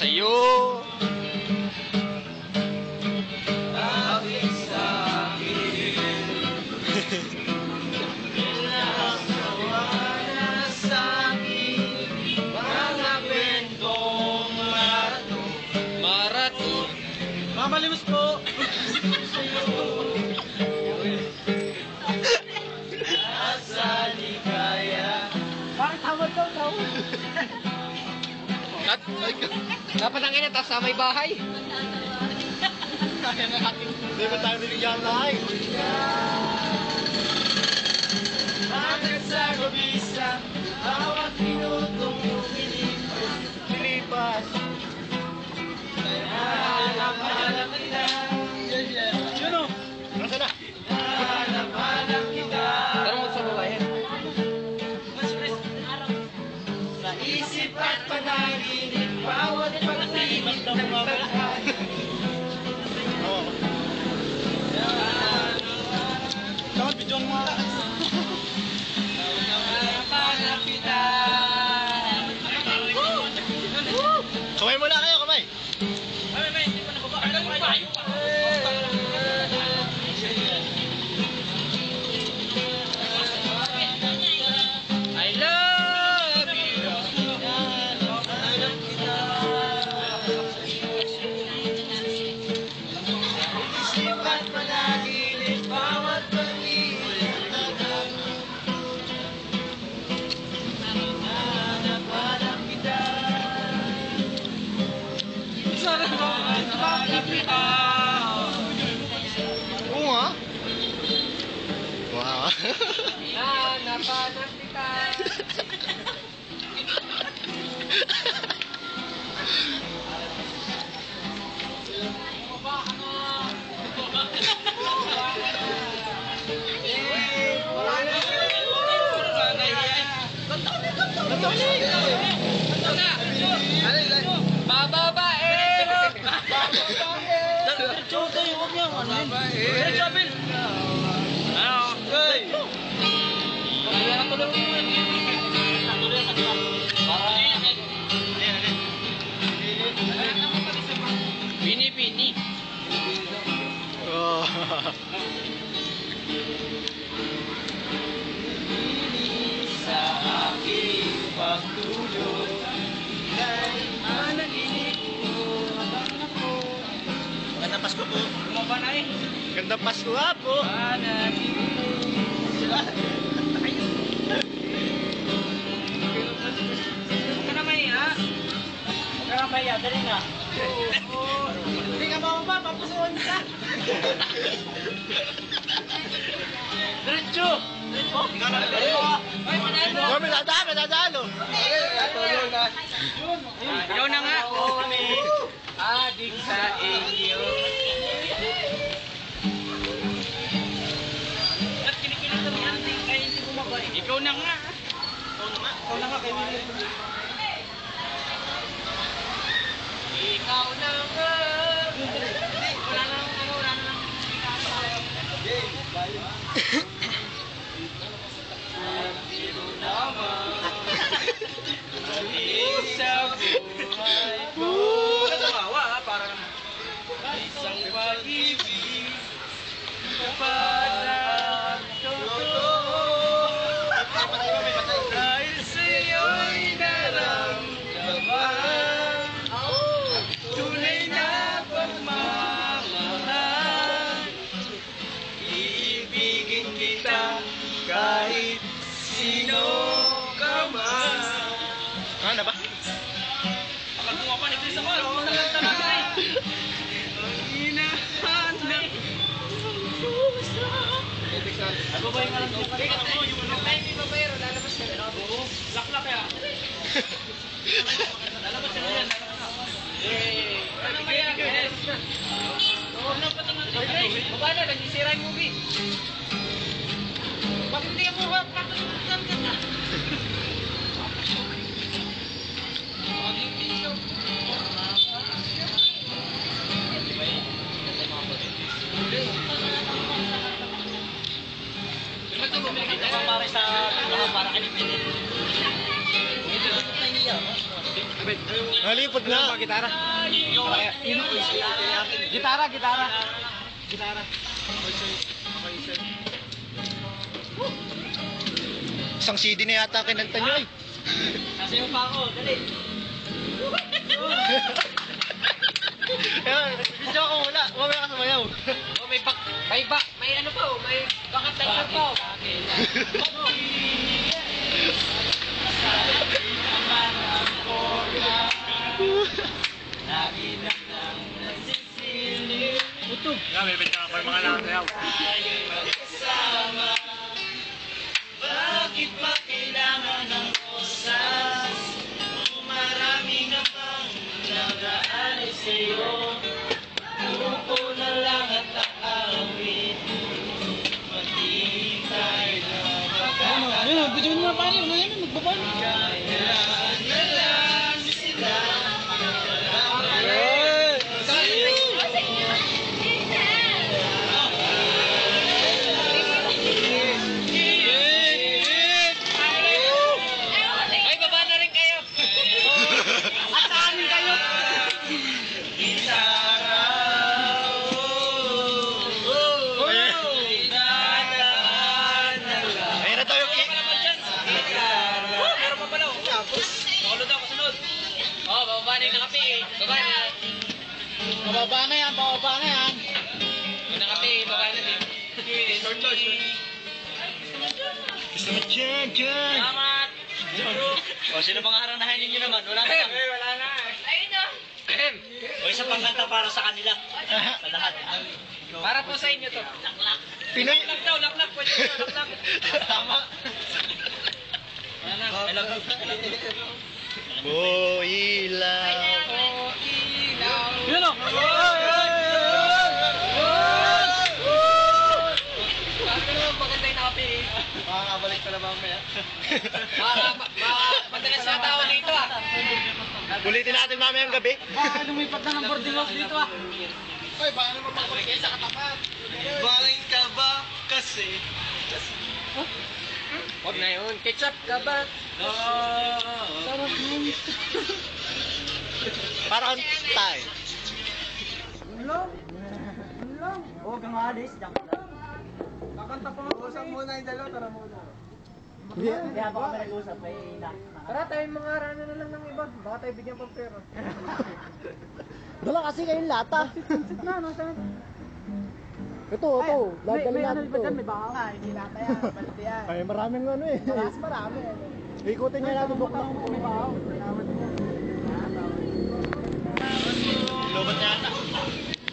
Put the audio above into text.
sa'yo. Aking sa'kin Inasawa na sa'kin mga kwentong Marathon. Mamalimos po Nasa ligaya. Bakit tawad daw? Dapat ang ina, tapos sa may bahay. Kaya na ating hindi ba tayo niligyan na Bakit sa gabisa bawat minutong nilipas Hanap-hanap kita Yun o Nasaan na? Hanap-hanap kita Tanong mo sa babae. Sa isip at panaginip bawat pag-ibig ng pagkakas Dapat bidyon mo Hanap-hanap kita Kamay muna kayo, kamay! Kamay, hindi pa nababa. I love you. Hanap kita Isip at panaginip bawat pag-ibig Hanap-hanap kita Oo nga. Wow. Hanap-hanap kita. Bababaero. Bini-bini. Oh. Sa aking pagtulog kay managinip ko Gandang Pasko po. Bumaba na eh. Gandang Pasko nga po. Huwag ka na mahiya. Huwag ka na mahiya, dali na. Hindi ka mababa, papusuan ka. Diretso! Ikaw na dali mo. May dadalo. Ikaw na nga. Kami. Adik sa iyo. At kinikilig kami anting kaya hindi bumaba. Ikaw na nga. Ikaw na nga, kay Willie. Ikaw na nga. Wala na lang, wala na lang. Sa buhay ko. Tumawa ha, parang Isang pag-ibig Kapag totoo Dahil sa'yo'y naramdaman Tunay na pagmamahal Iibigin kita kahit sino ka man Ano ba? Pagkuha pa ni Chris ako, alam mo na lang talaga eh. Ang hinahanap Ano ba yung alam niyo? Yung ano tayo, hindi ba bayro? Lalabas ka rin. Oo. Laklak kaya. Lalabas ka rin. Ano ba yan? Ano pa ito nga? Baba na, nagsisira yung movie. Bakit hindi ako papasukan ka na? Para sa para kay Nintendo. Nalipod na. Gitara. Gitara. Isang CD na yata kinanta nyo eh. Nasayo pa ako, dali. Video ako wala. Mamaya ka sumayaw. Oh, may ano pa oh, may backup dancer pa oh. May benta pa yung mga nakasayaw. Bakit ba kailangan ng rosas? Kung marami na bang nag-aalis sa'yo, umupo na lang at aawit. Maghihintay na magkakaroon. Ayun, bidyoin mo na paano. Ayun, nagbabalo. Kailan na lang sila. Ay, baba na rin kayo. At sa amin kayo. Gitara. Ayun na tayo. Meron pa pala oh. Makulod ako, sunod. Oh, bababa na yung nakapi eh. Baba na. Bababa na yan, bababa na yan. Yung nakapi, baba na din. Short. Gusto mo dyan. Salamat. O, sino pang haranahin ninyo naman? Wala na lang. Wala na. Ayun na. Ahem. O, isang pangkanta para sa kanila. Sa lahat. Para po sa inyo to. Pinoy. Laklak daw, laklak. Pwede mo, laklak. Tama. Wala na. I love you. Oh, ilaw. Oh, ilaw. Yun o. Sabi naman maganda yung nakapi eh. Makakabalik pa na mamaya. Madalas na tao dito ah. Ulitin natin mamaya ang gabi. Baka lumipat na ng boarding house dito ah. Ay, baka naman magpapagay sa katapat. Baling ka ba kasi? Huwag na yun. Ketchup ka ba? Sarap yun. Para kang tay. Ulam. Huwag kang alis. Kakanta pa ako. Usap muna yung dalawa. Tara muna. Hindi habang kami nag-usap may Tara tayo mga arana na lang ng iba. Baka tayo bigyan pang pera. Dala kasi kayong lata. Ito. Dadali natin ito. May baka. Hindi lata yan. Balit yan. Ay, maraming ano eh. Marami. Ikutin niya natin bukla. May baka.